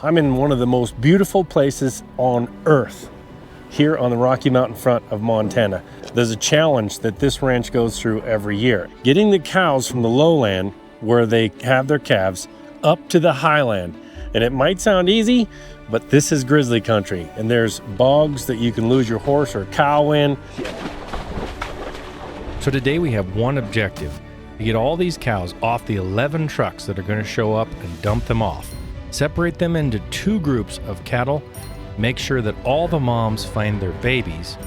I'm in one of the most beautiful places on earth, here on the Rocky Mountain front of Montana. There's a challenge that this ranch goes through every year. Getting the cows from the lowland, where they have their calves, up to the highland. And it might sound easy, but this is grizzly country, and there's bogs that you can lose your horse or cow in. So today we have one objective: to get all these cows off the 11 trucks that are going to show up and dump them off. Separate them into 2 groups of cattle, make sure that all the moms find their babies,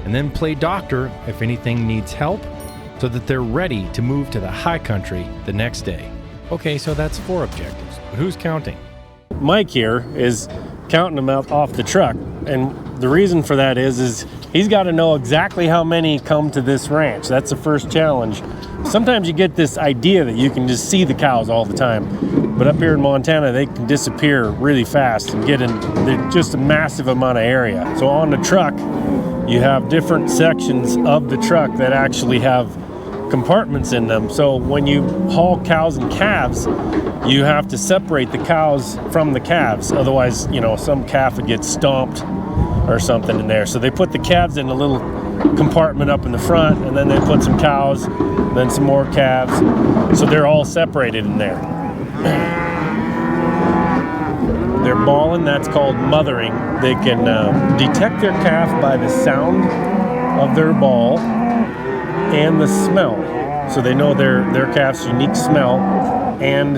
and then play doctor if anything needs help, so that they're ready to move to the high country the next day. Okay, so that's 4 objectives, but who's counting? Mike here is counting them out off the truck, and the reason for that is he's got to know exactly how many come to this ranch. That's the first challenge. Sometimes you get this idea that you can just see the cows all the time, but up here in Montana they can disappear really fast and get in just a massive amount of area. So on the truck you have different sections of the truck that actually have compartments in them. So when you haul cows and calves, you have to separate the cows from the calves. Otherwise, you know, some calf would get stomped or something in there. So they put the calves in a little compartment up in the front, and then they put some cows, then some more calves. So they're all separated in there. They're bawling, that's called mothering. They can detect their calf by the sound of their bawl and the smell. So they know their calf's unique smell and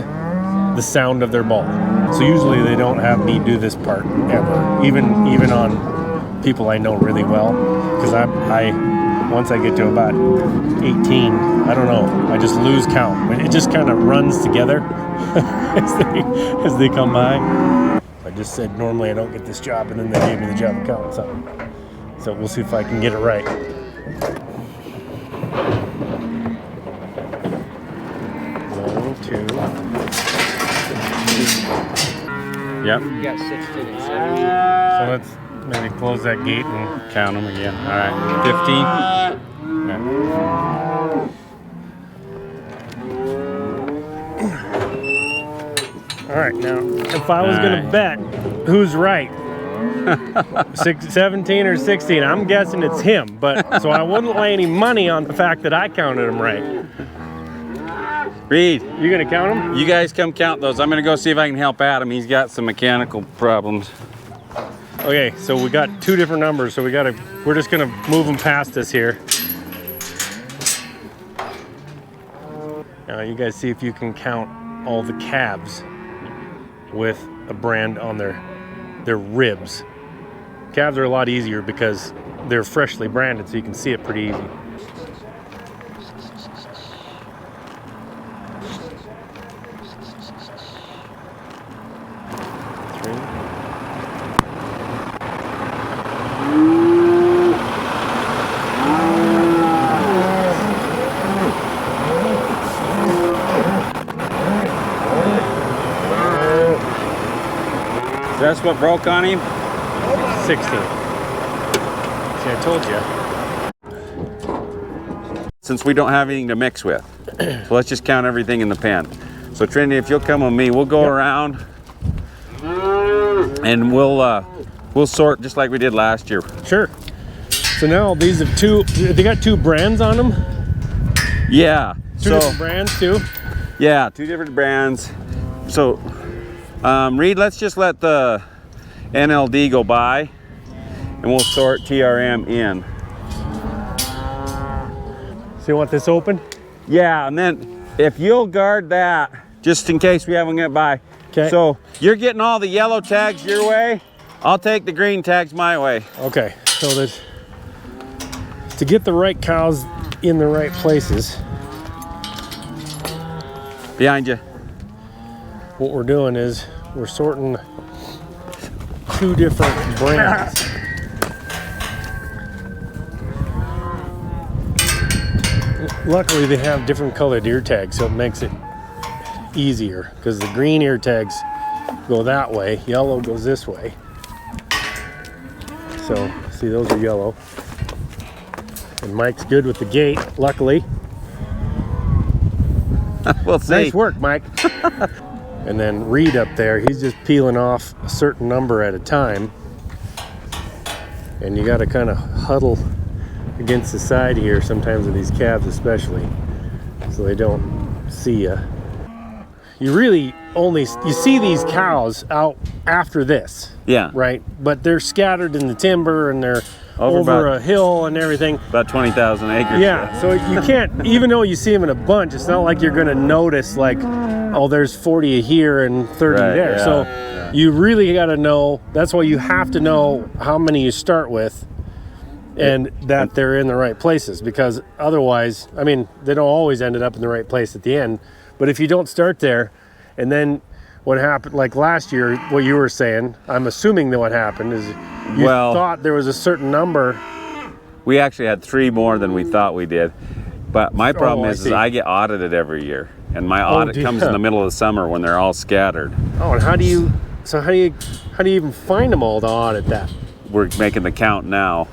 the sound of their bawl. So usually they don't have me do this part ever, even on people I know really well, because I once I get to about 18, I don't know, I just lose count. It just kind of runs together as they come by. I just said normally I don't get this job, and then they gave me the job of counting something. So we'll see if I can get it right. Yep. You got 16 and 17. So let's maybe close that gate and count them again. All right, 15. Yeah. All right, now if I was going to bet who's right, 17 or 16, I'm guessing it's him. But so I wouldn't lay any money on the fact that I counted him right. Reed, You gonna count them? you guys come count those. I'm gonna go see if I can help Adam. He's got some mechanical problems. Okay, so we got 2 different numbers, so we're just gonna move them past us here. Now you guys see if you can count all the calves with a brand on their ribs. Calves are a lot easier because they're freshly branded, so you can see it pretty easy. That's what broke on him? 16. See, I told you. Since we don't have anything to mix with. So let's just count everything in the pen. So Trinity, if you'll come with me, we'll go around and we'll sort just like we did last year. Sure. So now these have they got 2 brands on them? Yeah. 2 different brands too? Yeah, 2 different brands. So Reed, let's just let the NLD go by and we'll sort TRM in. So you want this open? Yeah, and then if you'll guard that, just in case we haven't get by. Okay. So you're getting all the yellow tags your way. I'll take the green tags my way. Okay, so that to get the right cows in the right places, Behind you. what we're doing is we're sorting 2 different brands. Luckily they have different colored ear tags, so it makes it easier, because the green ear tags go that way, yellow goes this way. So see, those are yellow. And Mike's good with the gate, luckily. We'll see. Nice work, Mike. And then Reed up there, he's just peeling off a certain number at a time. And you got to kind of huddle against the side here sometimes with these calves especially, so they don't see you. You really you see these cows out after this, Yeah. right? But they're scattered in the timber and they're Over over about- a hill and everything. About 20,000 acres. Yeah, so you can't, even though you see them in a bunch, it's not like you're going to notice like, oh, there's 40 here and 30 Right, there. yeah, So yeah. you really got to know, that's why you have to know how many you start with and that they're in the right places, because otherwise, I mean, they don't always end up in the right place at the end. But if you don't start there, and then what happened, like last year, what you were saying, I'm assuming that what happened is you Well- thought there was a certain number. We actually had 3 more than we thought we did. But my problem I is see. I get audited every year. And my audit do you? comes in the middle of the summer when they're all scattered. Oh, and how do you even find them all to audit that? We're making the count now.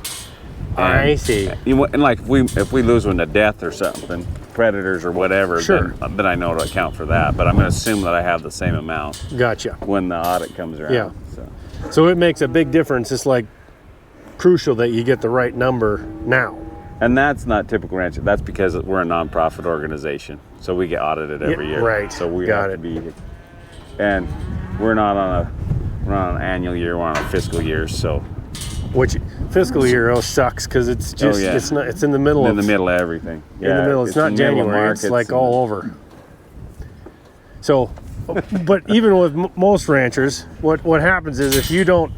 I see. And like if we lose one to death or something, predators or whatever, Sure. then I know to account for that. But I'm going to assume that I have the same amount Gotcha. when the audit comes around. Yeah. So. So it makes a big difference. It's like crucial that you get the right number now. And that's not typical ranching. That's because we're a nonprofit organization, so we get audited every year. right. So we Got have it. to be, and we're not on an annual year. We're on a fiscal year. So Which fiscal year sucks because it's just yeah. it's in the middle in of the middle of everything. in the middle. It's not in the middle of January. It's markets like and- all over. So, but even with most ranchers, what happens is if you don't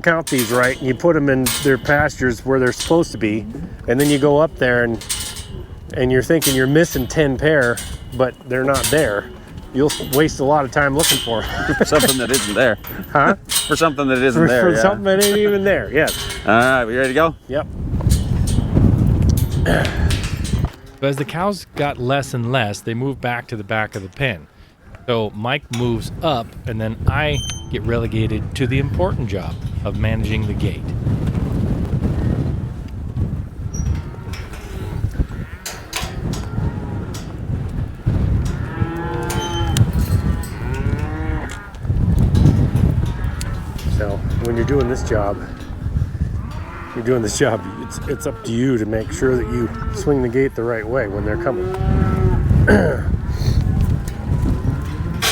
count these right and you put them in their pastures where they're supposed to be, and then you go up there and you're thinking you're missing 10 pair, but they're not there, you'll waste a lot of time looking for them. for something that isn't there. Huh? For something that isn't For, there. for yeah. something that ain't even there. Yes. All right, we ready to go? Yep. But as the cows got less and less, they moved back to the back of the pen. So Mike moves up, and then I get relegated to the important job of managing the gate. So when you're doing this job, it's up to you to make sure that you swing the gate the right way when they're coming.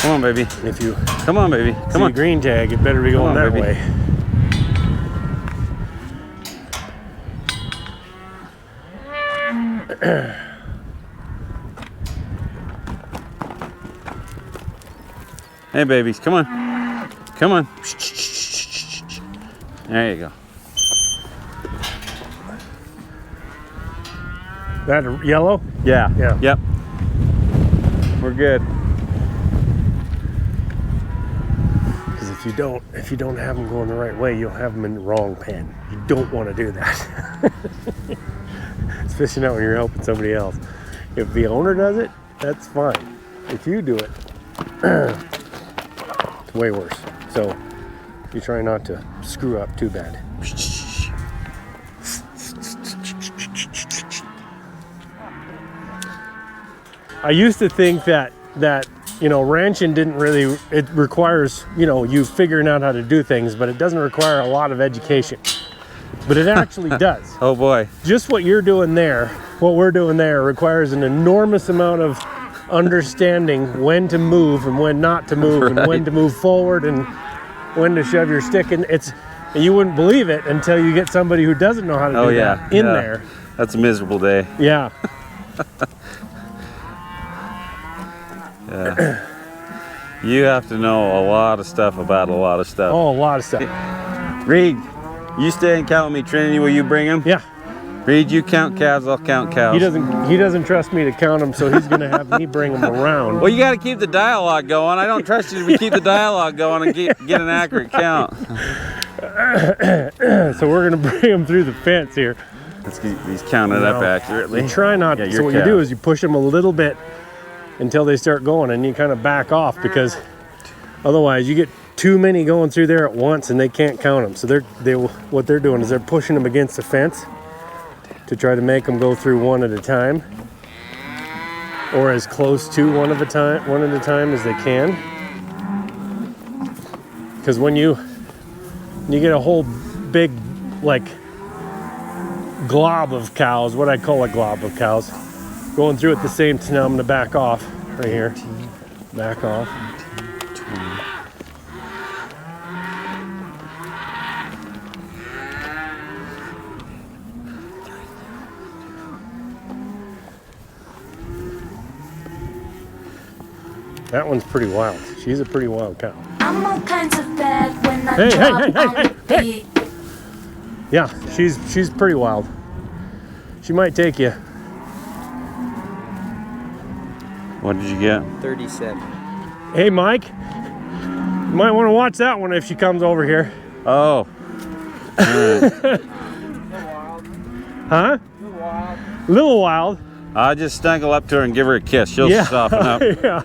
Come on, baby. If you Come on, baby. see Come a on. green tag, it better be going on, that baby. way. Hey, babies. Come on. Come on. There you go. That yellow? Yeah. Yeah. Yep. We're good. Because if you don't have them going the right way, you'll have them in the wrong pen. You don't want to do that. Especially not when you're helping somebody else. If the owner does it, that's fine. If you do it, it's way worse. So you try not to screw up too bad. I used to think that ranching didn't really, it requires, you figuring out how to do things, but it doesn't require a lot of education. But it actually does. Oh boy. Just what you're doing there, what we're doing there, requires an enormous amount of understanding when to move and when not to move, and when to move forward and when to shove your stick in. You wouldn't believe it until you get somebody who doesn't know how to do that in there. That's a miserable day. Yeah. Yeah. You have to know a lot of stuff about a lot of stuff. Oh, a lot of stuff. Reed, you stay and count with me. Trinity, will you bring them? Yeah. Reed, you count calves, I'll count cows. He doesn't trust me to count them, so he's gonna have me bring them around. Well, you got to keep the dialogue going. I don't trust you to keep the dialogue going and get an accurate count. So we're gonna bring them through the fence here. Let's get these counted up accurately. You try not Yeah, to. your So what you calf. do is you push them a little bit until they start going, and you kind of back off, because otherwise you get too many going through there at once and they can't count them. So what they're doing is they're pushing them against the fence to try to make them go through one at a time. or as close to one at a time as they can. Because when you get a whole big like glob of cows, what I call a glob of cows, going through at the same time, now I'm gonna back off right here. Back off. That one's pretty wild. She's a pretty wild cow. I'm all kinds of bad when I Hey, drop hey, on hey, the hey, beat. Yeah, she's pretty wild. She might take you. What did you get? 37. Hey, Mike. You might want to watch that one if she comes over here. Oh. Huh? Little wild. I'll just snuggle up to her and give her a kiss. She'll soften up. Yeah.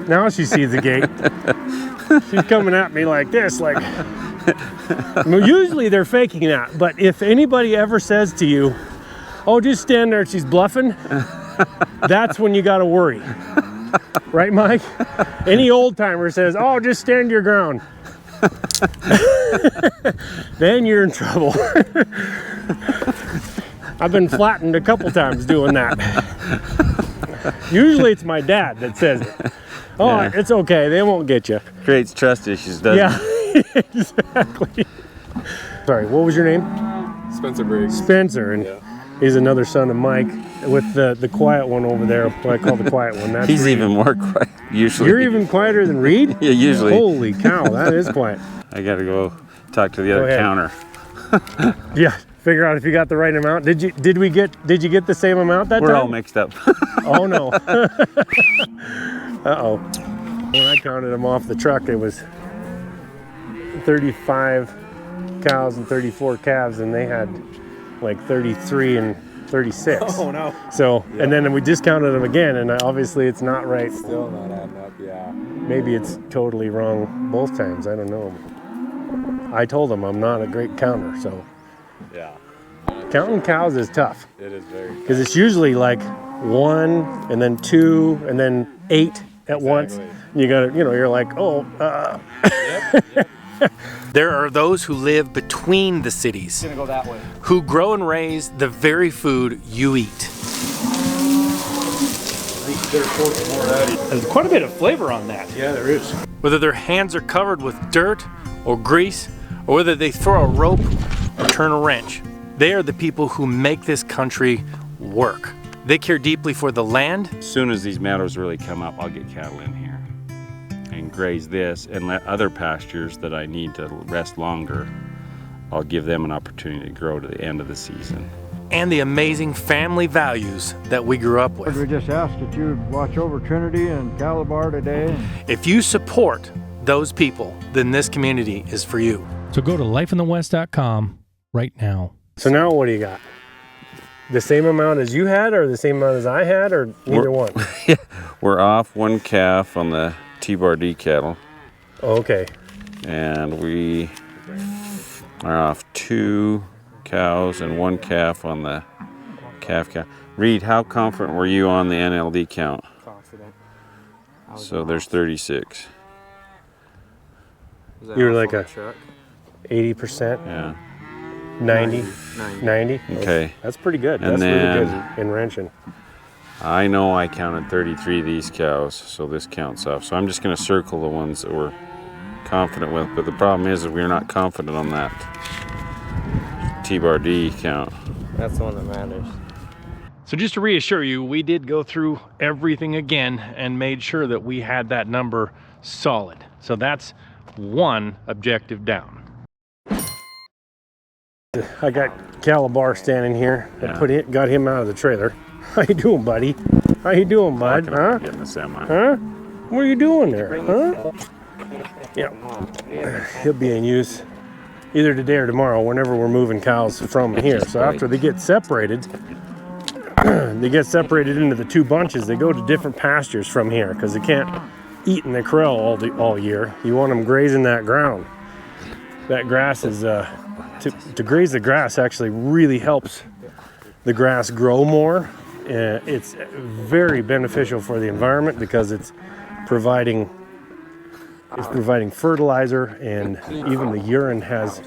Now she sees the gate. She's coming at me like this, like. Well, usually they're faking that, but if anybody ever says to you, "Oh, just stand there," she's bluffing. That's when you got to worry, right, Mike? Any old timer says, "Oh, just stand your ground," then you're in trouble. I've been flattened a couple times doing that. Usually it's my dad that says it. Oh, Yeah. It's okay. They won't get you. Creates trust issues, doesn't Yeah, it? exactly. Sorry, what was your name? Spencer Briggs. Spencer, and he's another son of Mike with the quiet one over there, what I call the quiet one. That's He's Reed. even more quiet, usually. You're even quieter than Reed? Yeah, usually. Holy cow, that is quiet. I gotta go talk to the other ahead. counter. Yeah, figure out if you got the right amount. Did you get the same amount that We're time? all mixed up. Oh no. Uh-oh. When I counted them off the truck, it was 35 cows and 34 calves, and they had like 33 and 36. Oh no. So, and then we discounted them again, and obviously it's not right. Still not adding up, yeah. Maybe it's totally wrong both times. I don't know. I told them I'm not a great counter, so Yeah. counting cows is tough It is very. because it's usually like 1 and then 2 and then 8 at once. You gotta, you're like, oh. There are those who live between the cities, Gonna go that way. who grow and raise the very food you eat. There's quite a bit of flavor on that. Yeah, there is. Whether their hands are covered with dirt or grease, or whether they throw a rope or turn a wrench, they are the people who make this country work. They care deeply for the land. As soon as these meadows really come up, I'll get cattle in here and graze this and let other pastures that I need to rest longer, I'll give them an opportunity to grow to the end of the season. And the amazing family values that we grew up with. We just asked that you watch over Trinity and Calabar today. If you support those people, then this community is for you. So go to lifeinthewest.com right now. So now what do you got? The same amount as you had, or the same amount as I had, or neither one? We're off one calf on the T-Bar-D cattle, Oh, okay. and we are off 2 cows and 1 calf on the calf. Reed, how confident were you on the NLD count? Confident. So there's 36. You were like a 80%, Yeah. 90, 90. Okay. That's pretty good. And That's really then- good in ranching. I know I counted 33 of these cows, so this counts off. So I'm just going to circle the ones that we're confident with. But the problem is we're not confident on that T-Bar-D count. That's the one that matters. So just to reassure you, we did go through everything again and made sure that we had that number solid. So that's one objective down. I got Calabar standing here. I got him out of the trailer. How you doing, buddy? How you doing, bud? Huh? Get in the semi. Huh? What are you doing there? Huh? Yeah. He'll be in use either today or tomorrow, whenever we're moving cows from here. So after they get separated, into the 2 bunches. They go to different pastures from here because they can't eat in the corral all year. You want them grazing that ground. That grass is to graze the grass actually really helps the grass grow more It's very beneficial for the environment because it's providing fertilizer, and even the urine has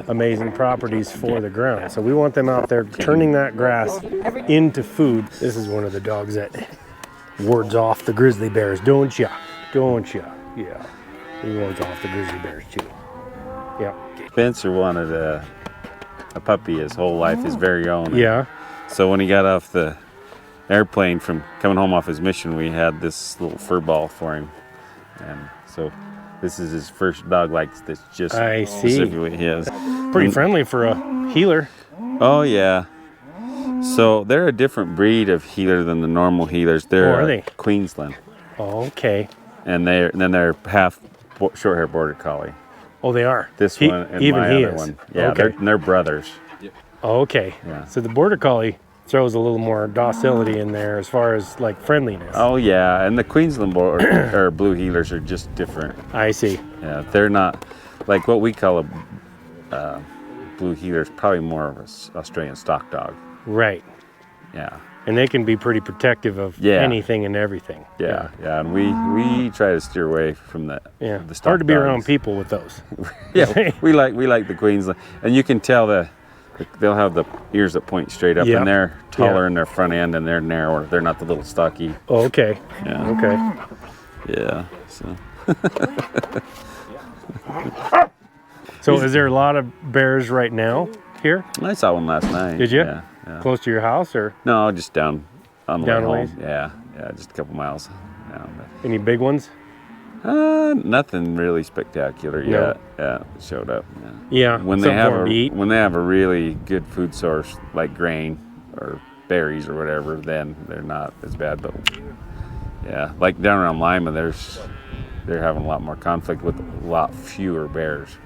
amazing properties for the ground. So we want them out there turning that grass into food. This is one of the dogs that wards off the grizzly bears, don't ya? Don't ya? Yeah. He wards off the grizzly bears too. Yeah. Spencer wanted a puppy his whole life, his very own. Yeah. So when he got off the airplane from coming home off his mission, we had this little fur ball for him. And so this is his first dog like this, just I see. specifically his. Pretty friendly for a healer. Oh yeah. So they're a different breed of healer than the normal healers. They're are they? Queensland, Okay. and they're half short hair border collie. Oh, they are. This one and even my he other is. one. Yeah, Okay. they're brothers. Okay. Yeah. So the border collie throws a little more docility in there as far as like friendliness. Oh yeah, and the Queensland or blue healers are just different. I see. Yeah, they're not like what we call a blue healer. Is probably more of an Australian stock dog. Right. Yeah, And they can be pretty protective of Yeah. anything and everything. yeah. And we try to steer away from the Yeah. the It's stock hard to be dogs. around people with those. Yeah, we like the Queensland, and you can tell they'll have the ears that point straight up, Yep. and they're taller Yeah. in their front end, and they're narrower. They're not the little stocky. Oh, okay. Yeah, Okay. yeah. So So is there a lot of bears right now here? I saw one last night. Did you? Yeah. Yeah. Close to your house, or No, just down on the Down a way ways? home. Yeah, just a couple miles down. any big ones? But, nothing really spectacular No. yet. Yeah, showed up. Yeah. Yeah. When they something have for 'em to eat. when they have a really good food source like grain or berries or whatever, then they're not as bad. But yeah, like down around Lima, they're having a lot more conflict with a lot fewer bears.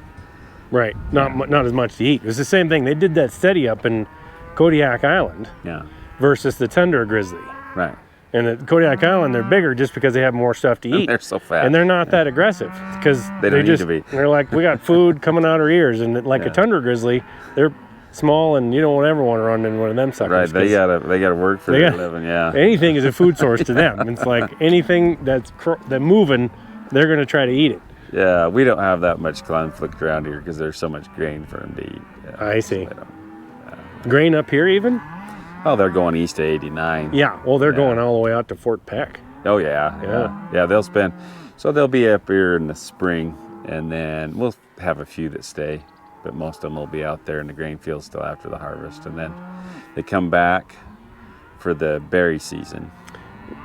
Right. Not as much to eat. It was the same thing. They did that study up in Kodiak Island Yeah, versus the tundra grizzly. right. And at Kodiak Island, they're bigger just because they have more stuff to eat. They're so fat. And they're not that aggressive because They don't need just, to be. They're like, we got food coming out our ears, and like Yeah. a tundra grizzly, they're small, and you don't ever want to run into one of them suckers. Right, they 'cause gotta work for they their got- living. Yeah, anything is a food source to them. It's like anything that's moving, they're going to try to eat it. yeah. We don't have that much conflict around here because there's so much grain for them to eat. Yeah, I see. so they don't- Grain up here, even? Oh, they're going east to 89. Yeah. Well, they're Yeah. going all the way out to Fort Peck. Oh yeah, yeah. They'll spend. So they'll be up here in the spring, and then we'll have a few that stay, but most of them will be out there in the grain fields still after the harvest, and then they come back for the berry season.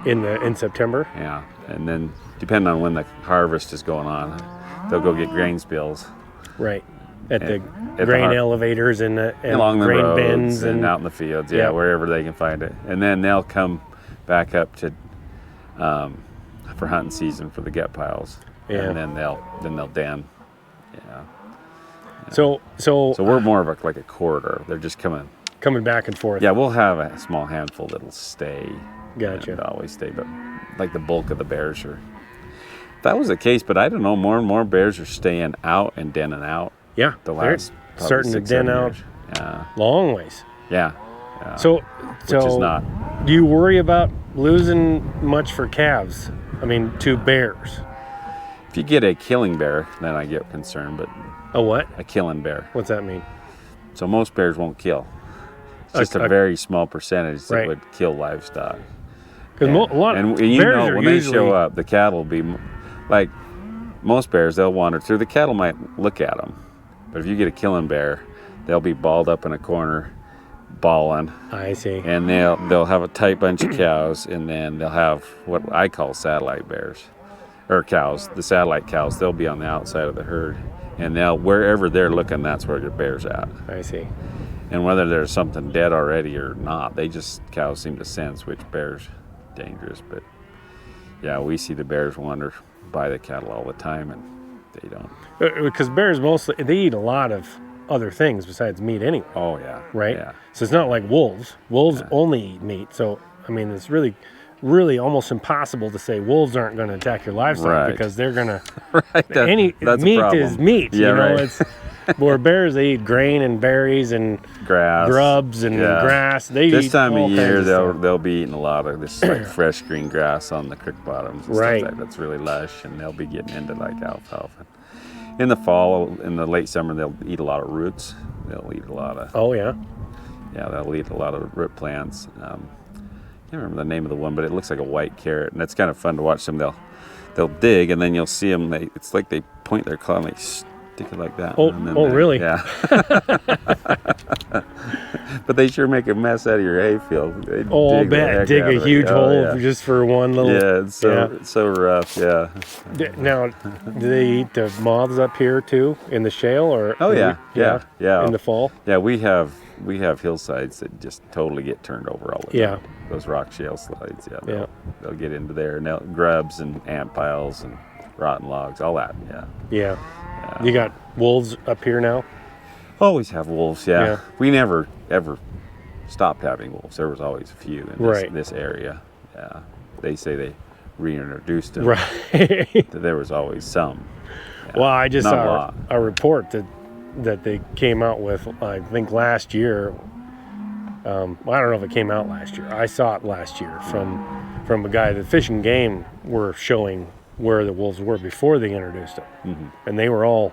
In September. Yeah, and then depending on when the harvest is going on, they'll go get grain spills Right. At the the grain har- elevators and along the grain roads bins and out in the fields. Yeah, Yeah. wherever they can find it, and then they'll come back up to for hunting season for the gut piles. Yeah. And then they'll den. Yeah. So So we're more of like a corridor. They're just coming. coming back and forth. Yeah, we'll have a small handful that'll stay. Gotcha. And always stay, but like the bulk of the bears are. That was the case, but I don't know. More and more bears are staying out and denning out. Yeah. The they're last probably starting to 6, den 7 out years. Yeah. long ways. Yeah. So Which is not. Do you worry about losing much for calves? I mean, to bears. If you get a killing bear, then I get concerned. But A what? a killing bear. What's that mean? So most bears won't kill. It's just a A- very small percentage that Right. would kill livestock. Because a lot and of you bears know are when usually, they show up, the cattle will be like most bears. They'll wander through. The cattle might look at them, but if you get a killing bear, they'll be balled up in a corner, bawling, I see. and they'll have a tight bunch of cows, and then they'll have what I call satellite bears, or cows. The satellite cows. They'll be on the outside of the herd, and they'll wherever they're looking, that's where your bear's at. I see. And whether there's something dead already or not, cows seem to sense which bear's dangerous. But yeah, we see the bears wander by the cattle all the time, and they don't. Because bears they eat a lot of other things besides meat anyway, Oh yeah, right? Yeah, So it's not like wolves. Wolves only eat meat. So I mean, it's really almost impossible to say wolves aren't going to attack your livestock Right. because they're going to. right. Any that's a meat problem. is meat. Yeah, you know, right. it's Where bears, they eat grain and berries and Grass, grubs and yeah. grass. They This eat time all of kinds year, of stuff. they'll be eating a lot of this like fresh green grass on the creek bottoms. And Right. Stuff that's really lush, and they'll be getting into like alfalfa. In the fall, in the late summer, they'll eat a lot of roots. They'll eat a lot of Oh yeah. they'll eat a lot of root plants. I can't remember the name of the one, but it looks like a white carrot, and that's kind of fun to watch them. They'll dig, and then you'll see them. It's like they point their claw and they stick it like that. Oh, and then oh, really? Yeah. But they sure make a mess out of your hayfield. They Oh, I'll dig the bet. heck Dig out a of it. huge Oh, hole yeah. just for one little. Yeah, it's so rough. Yeah. Now, do they eat the moths up here too in the shale or? Oh yeah. In the fall. Yeah, we have hillsides that just totally get turned over all the time. Yeah. Those rock shale slides. Yeah. Yeah. They'll get into there, and grubs and ant piles and rotten logs, all that. Yeah. Yeah. You got wolves up here now. Always have wolves. Yeah. Yeah. We never ever stopped having wolves. There was always a few in Right. this area. Yeah. They say they reintroduced them. Right. There was always some. Yeah. Well, I just Not a saw lot. a report that they came out with, I think last year. Well, I don't know if it came out last year. I saw it last year from a guy. The Fish and Game were showing where the wolves were before they introduced them, and they were all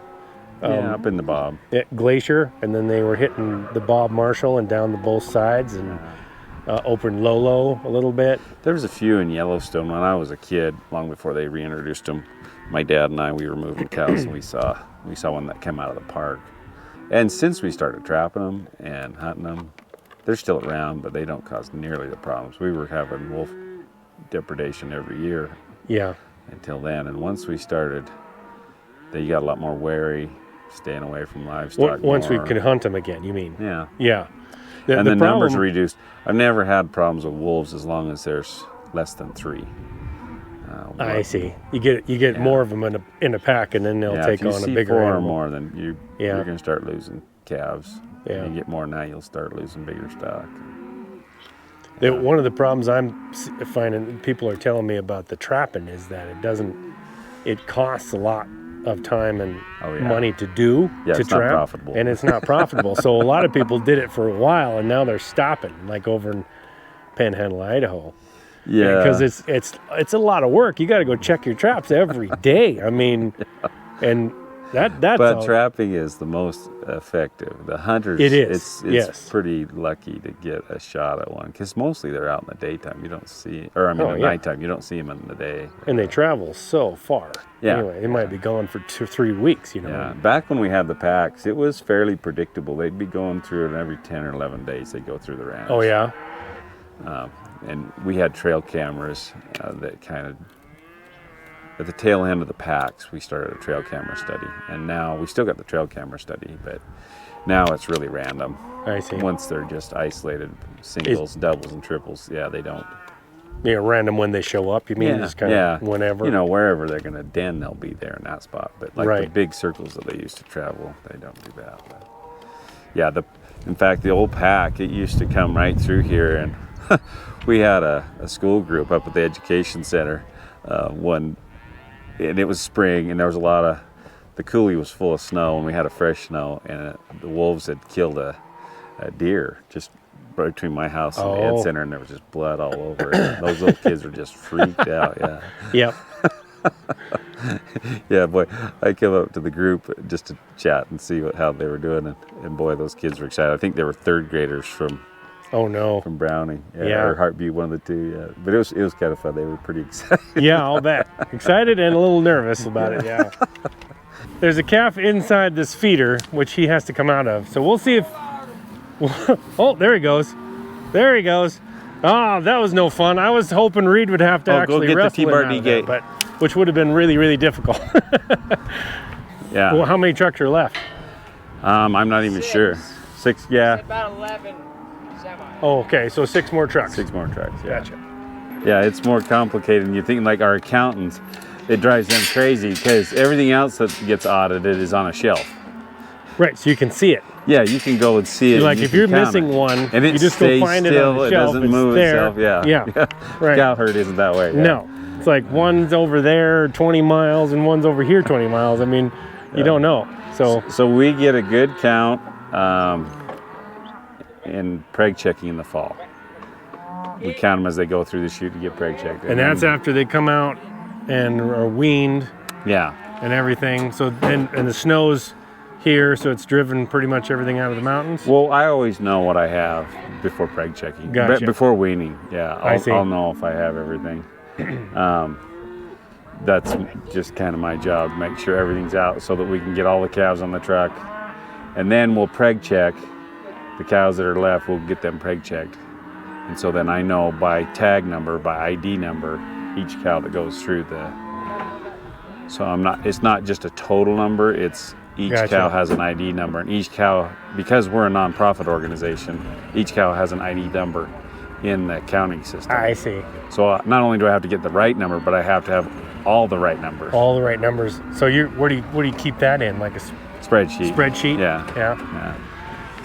Up in the bob. at Glacier, and then they were hitting the Bob Marshall and down the both sides, and open Lolo a little bit. There was a few in Yellowstone when I was a kid, long before they reintroduced them. My dad and I, we were moving cows, and we saw one that came out of the park. And since we started trapping them and hunting them, they're still around, but they don't cause nearly the problems. We were having wolf depredation every year Yeah, until then, and once we started, they got a lot more wary, staying away from livestock. once we more. could hunt them again. You mean? Yeah. Yeah. And the numbers problem- are reduced. I've never had problems with wolves as long as there's less than 3. I see. You get more of them in a pack, and then they'll take if you on see a bigger 4 or animal. more, then you're going to start losing calves. Yeah. You get more than that, you'll start losing bigger stock. One of the problems I'm finding people are telling me about the trapping is that it costs a lot of time and money to do Yeah, to it's not trap, profitable. and it's not profitable. So a lot of people did it for a while, and now they're stopping, like over in Panhandle, Idaho. Yeah. Because it's a lot of work. You got to go check your traps every day. I mean, and that's But all- trapping is the most effective. The hunters, It is, it's yes. pretty lucky to get a shot at one, because mostly they're out in the daytime. You don't see, or at yeah. nighttime. You don't see them in the day. and they travel so far. Yeah. Anyway, they might be gone for 2 or 3 weeks. You know. Yeah, back when we had the packs, it was fairly predictable. They'd be going through it every 10 or 11 days. They'd go through the ranch. Oh yeah. And we had trail cameras that kind of, at the tail end of the packs, we started a trail camera study. And now we still got the trail camera study, but now it's really random. I see. Once they're just isolated singles, doubles, and triples, they don't. Random when they show up. You mean just kind of whenever? You know, wherever they're going to den, they'll be there in that spot. But like the Right. big circles that they used to travel, they don't do that. But yeah, in fact, the old pack, it used to come right through here, and we had a school group up at the education center and it was spring, and there was a lot of, the coulee was full of snow, and we had a fresh snow, and the wolves had killed a deer just right between my house and the ed center, and there was just blood all over it. Those little kids were just freaked out. Yep. Yeah, boy, I came up to the group just to chat and see how they were doing, and boy, those kids were excited. I think they were 3rd graders from Oh no. Browning, Yeah. or Heartbeat, one of the two. Yeah, but it was kind of fun. They were pretty excited. Yeah, I'll bet. Excited and a little nervous about it. Yeah. There's a calf inside this feeder, which he has to come out of. So we'll see if. Oh, there he goes. There he goes. Oh, that was no fun. I was hoping Reed would have to Go actually get the wrestle him T-bar out of gate. there, which would have been really, really difficult. Yeah. Well, how many trucks are left? I'm not even sure. 6, yeah. About 11 semi. Oh, okay. So 6 more trucks. 6 more tracks. Yeah. Gotcha. Yeah, it's more complicated than you think. Like our accountants, it drives them crazy because everything else that gets audited is on a shelf. Right. So you can see it. Yeah, you can go and see it. Like and if you you're can count missing it. one, and it you just go stays find it still, on the it shelf. doesn't It's move there. itself. Yeah. Yeah. Right. Cow herd isn't that way. Yeah. No. It's like one's over there 20 miles and one's over here 20 miles. I mean, You don't know. So we get a good count in preg checking in the fall. We count them as they go through the chute to get preg checked. And that's after they come out and are weaned. Yeah. And everything. So and the snow's here, so it's driven pretty much everything out of the mountains. Well, I always know what I have before preg checking. Gotcha. Before weaning, yeah. I'll know if I have everything. That's just kind of my job, make sure everything's out so that we can get all the calves on the truck. And then we'll preg check the cows that are left, we'll get them preg checked. And so then I know by tag number, by ID number, each cow that goes through it's not just a total number, it's each cow has an ID number, and each cow, because we're a nonprofit organization, each cow has an ID number in the counting system. I see. So not only do I have to get the right number, but I have to have all the right numbers. All the right numbers. So where do you keep that in? Like a spreadsheet. Spreadsheet? Yeah.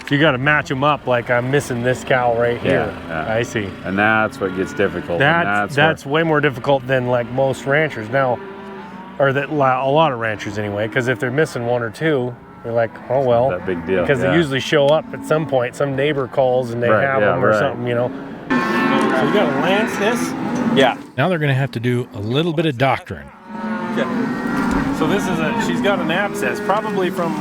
So you got to match them up. Like I'm missing this cow right here. Yeah. I see. And that's what gets difficult. That's way more difficult than like most ranchers now, or a lot of ranchers anyway. Because if they're missing one or two, they're like, oh well. That big deal. Because they usually show up at some point. Some neighbor calls and they have them or something, you know. So you got to lance this. Yeah. Now they're going to have to do a little bit of doctoring. So this is she's got an abscess, probably from,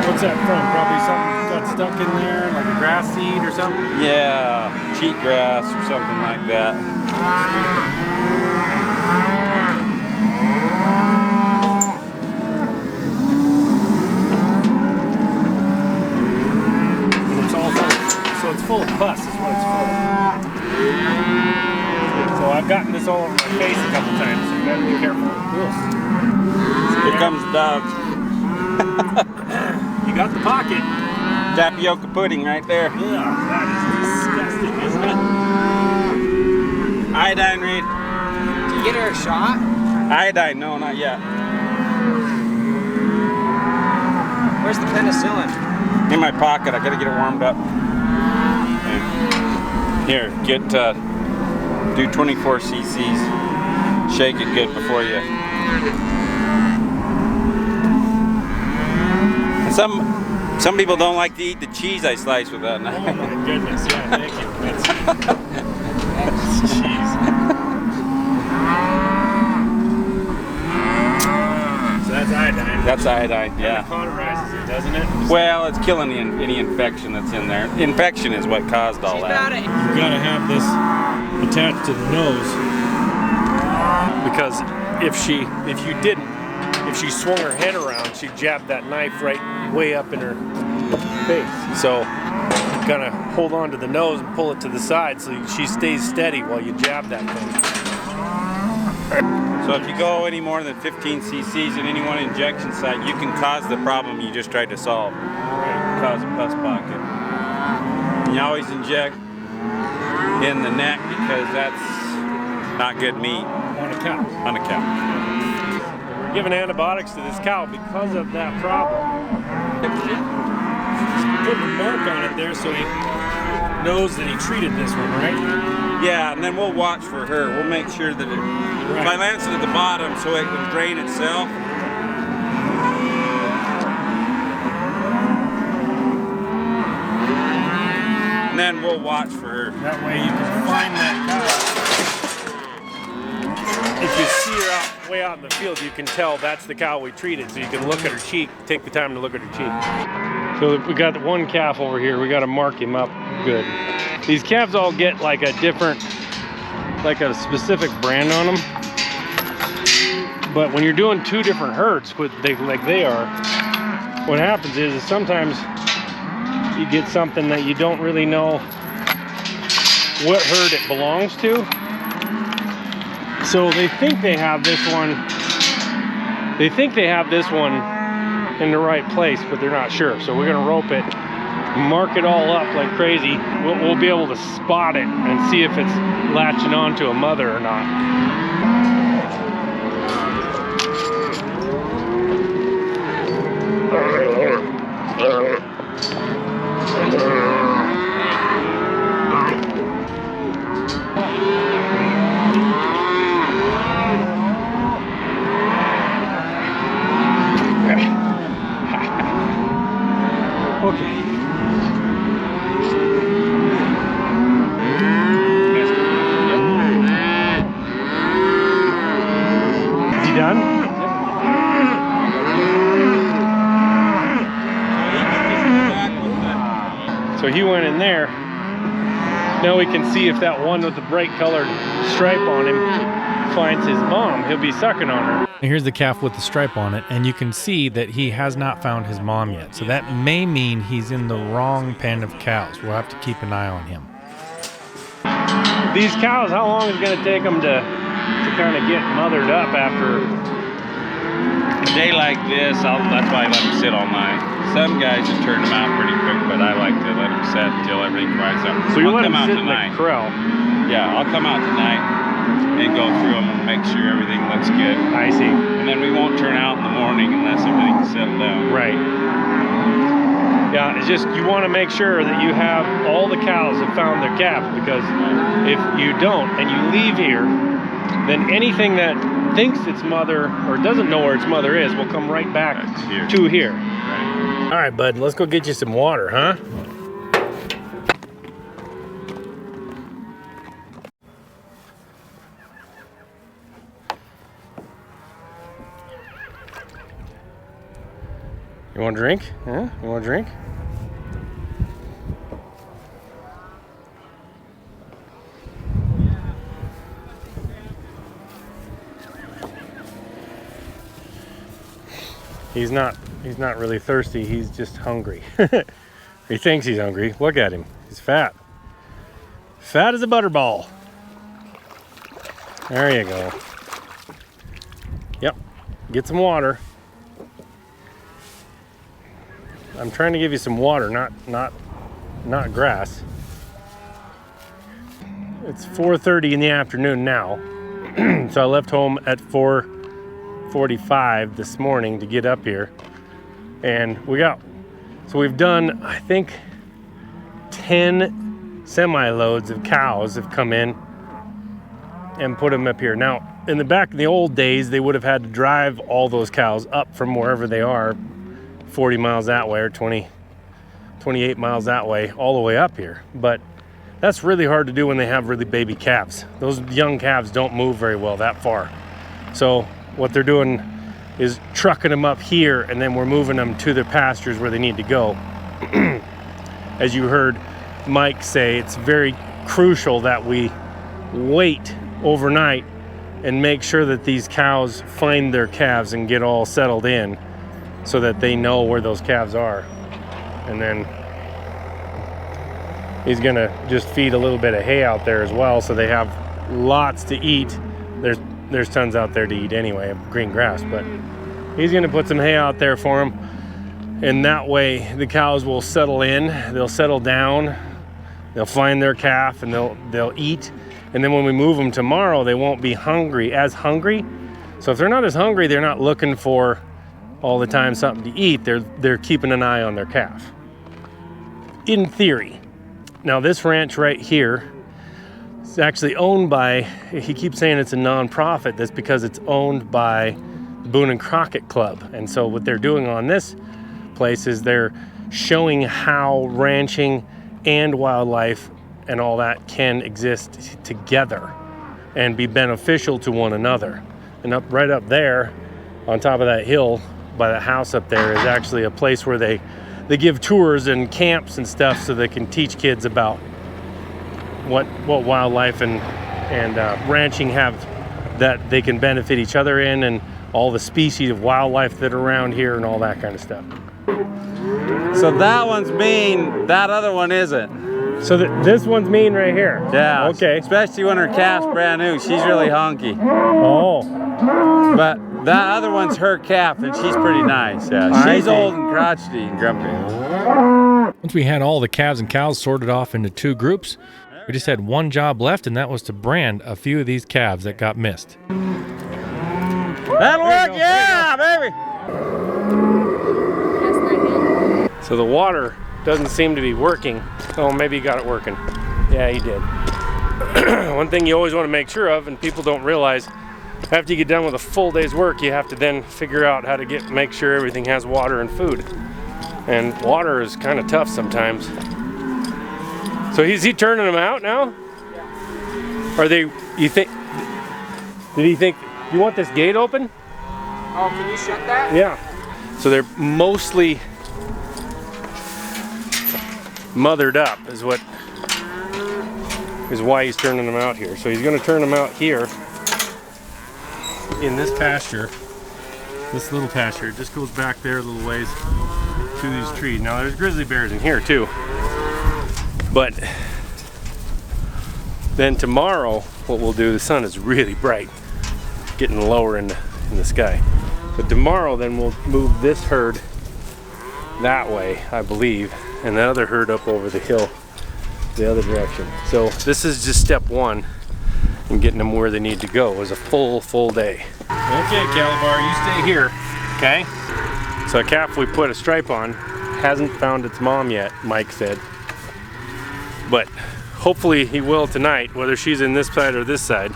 what's that from? Probably something got stuck in there, like a grass seed or something? Yeah, cheat grass or something like that. And it's all so it's full of pus is what it's full of. So I've gotten this all over my face a couple times, so you gotta be careful. Here comes dogs. You got the pocket. Tapioca pudding right there. Yeah, that is disgusting, isn't it? Iodine, Reed. Did you get her a shot? Iodine, no, not yet. Where's the penicillin? In my pocket, I gotta get it warmed up. Here, do 24 cc's. Shake it good before you. And some people don't like to eat the cheese I slice with that knife. Oh my goodness, yeah, thank you. That's cheese. So that's iodine. That's iodine, yeah. It cauterizes it, doesn't it? Well, it's killing any infection that's in there. Infection is what caused all that. You gotta have this attached to the nose, because if she swung her head around, she'd jab that knife right way up in her face. So you gotta hold on to the nose and pull it to the side so she stays steady while you jab that thing. So if you go any more than 15 cc's in any one injection site, you can cause the problem you just tried to solve. Right. Cause a pus pocket. And you always inject in the neck because that's not good meat. On a cow. On a cow. We're giving antibiotics to this cow because of that problem. Put a mark on it there so he knows that he treated this one, right? Yeah, and then we'll watch for her. We'll make sure that if I lance it at the bottom so it can drain itself. And then we'll watch for her. That way you can find that cow. If you see her way out in the field, you can tell that's the cow we treated. So you can look at her cheek, take the time to look at her cheek. So we got the one calf over here. We got to mark him up good. These calves all get like a specific brand on them. But when you're doing two different herds, like they are, what happens is sometimes you get something that you don't really know what herd it belongs to. So they think they have this one. They think they have this one in the right place, but they're not sure. So we're gonna rope it, mark it all up like crazy. We'll be able to spot it and see if it's latching onto a mother or not. Okay. Is he done? So he went in there. Now we can see if that one with the bright colored stripe on him finds his mom. He'll be sucking on her. And here's the calf with the stripe on it, and you can see that he has not found his mom yet. So that may mean he's in the wrong pen of cows. We'll have to keep an eye on him. These cows, how long is it going to take them to kind of get mothered up after? A day like this, that's why I let them sit all night. Some guys just turn them out pretty quick, but I like to let them set until everything quiets up. So you'll let I'll them come out sit in tonight. the corral? Yeah, I'll come out tonight and go through them and make sure everything looks good. I see. And then we won't turn out in the morning unless everything's settled down. Right. Yeah, it's just you want to make sure that you have all the cows have found their calves, because if you don't and you leave here, then anything that thinks its mother or doesn't know where its mother is will come right back to here. Right. All right, bud, let's go get you some water, huh? You want a drink? Huh? You want a drink? He's not really thirsty, he's just hungry. He thinks he's hungry. Look at him. He's fat. Fat as a butterball. There you go. Yep. Get some water. I'm trying to give you some water, not grass. It's 4:30 in the afternoon now. So I left home at 4:45 this morning to get up here. And we've done, I think, 10 semi-loads of cows have come in and put them up here. Now, in the old days, they would have had to drive all those cows up from wherever they are, 40 miles that way or 28 miles that way, all the way up here. But that's really hard to do when they have really baby calves. Those young calves don't move very well that far. So what they're doing is trucking them up here, and then we're moving them to the pastures where they need to go. As you heard Mike say, it's very crucial that we wait overnight and make sure that these cows find their calves and get all settled in so that they know where those calves are. And then he's gonna just feed a little bit of hay out there as well, so they have lots to eat. There's tons out there to eat anyway of green grass, but he's gonna put some hay out there for them, and that way the cows will settle in, they'll settle down, they'll find their calf, and they'll eat. And then when we move them tomorrow, they won't be as hungry. So if they're not as hungry, they're not looking for all the time something to eat. They're keeping an eye on their calf, in theory. Now this ranch right here, it's actually owned by, he keeps saying it's a non-profit. That's because it's owned by the Boone and Crockett Club. And so what they're doing on this place is they're showing how ranching and wildlife and all that can exist together and be beneficial to one another. And right up there on top of that hill by the house up there is actually a place where they give tours and camps and stuff, so they can teach kids about what wildlife and ranching have that they can benefit each other in, and all the species of wildlife that are around here and all that kind of stuff. So that one's mean, that other one isn't. So this one's mean right here? Yeah. Okay. Especially when her calf's brand new, she's really hunky. Oh. But that other one's her calf, and she's pretty nice. Yeah. She's old and crotchety and grumpy. Once we had all the calves and cows sorted off into 2 groups, we just had one job left, and that was to brand a few of these calves that got missed. That'll work, yeah, baby. So the water doesn't seem to be working. Oh, maybe he got it working. Yeah, he did. One thing you always want to make sure of, and people don't realize, after you get done with a full day's work, you have to then figure out how to make sure everything has water and food. and water is kind of tough sometimes. So is he turning them out now? Are they, you think, did he think, you want this gate open? Oh, can you shut that? Yeah. So they're mostly mothered up is why he's turning them out here. So he's going to turn them out here in this pasture. This little pasture. It just goes back there a little ways to these trees. Now there's grizzly bears in here too. But then tomorrow what we'll do, the sun is really bright, getting lower in the sky. But tomorrow then we'll move this herd that way, I believe, and the other herd up over the hill the other direction. So this is just step one in getting them where they need to go. It was a full day. Okay, Calabar, you stay here, okay? So a calf we put a stripe on hasn't found its mom yet, Mike said. But hopefully he will tonight, whether she's in this side or this side.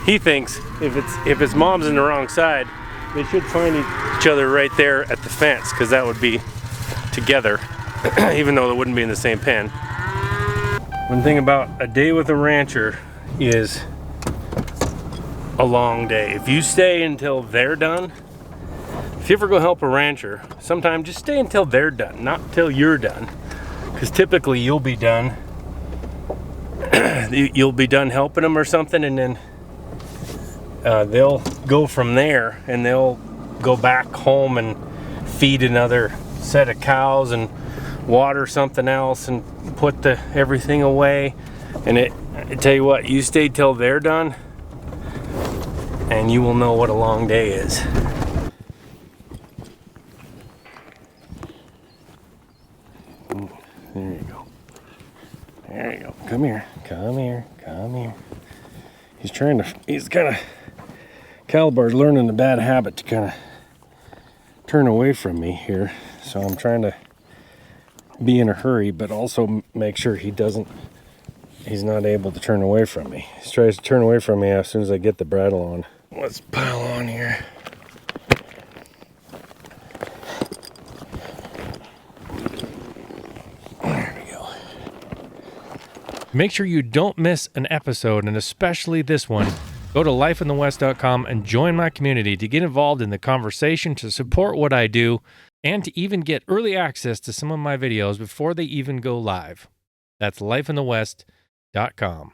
He thinks if its mom's in the wrong side, they should find each other right there at the fence, because that would be together, even though they wouldn't be in the same pen. One thing about a day with a rancher is a long day. If you stay until they're done, if you ever go help a rancher, sometimes just stay until they're done, not till you're done, because typically you'll be done. You'll be done helping them or something, and then they'll go from there, and they'll go back home and feed another set of cows and water something else and put everything away. And I tell you what, you stay till they're done and you will know what a long day is. There you go. There you go. Come here. Come here. Come here. He's kind of, Calabar's learning the bad habit to kind of turn away from me here. So I'm trying to be in a hurry, but also make sure he's not able to turn away from me. He tries to turn away from me as soon as I get the bridle on. Let's pile on here. There we go. Make sure you don't miss an episode, and especially this one. Go to lifeinthewest.com and join my community to get involved in the conversation, to support what I do, and to even get early access to some of my videos before they even go live. That's lifeinthewest.com.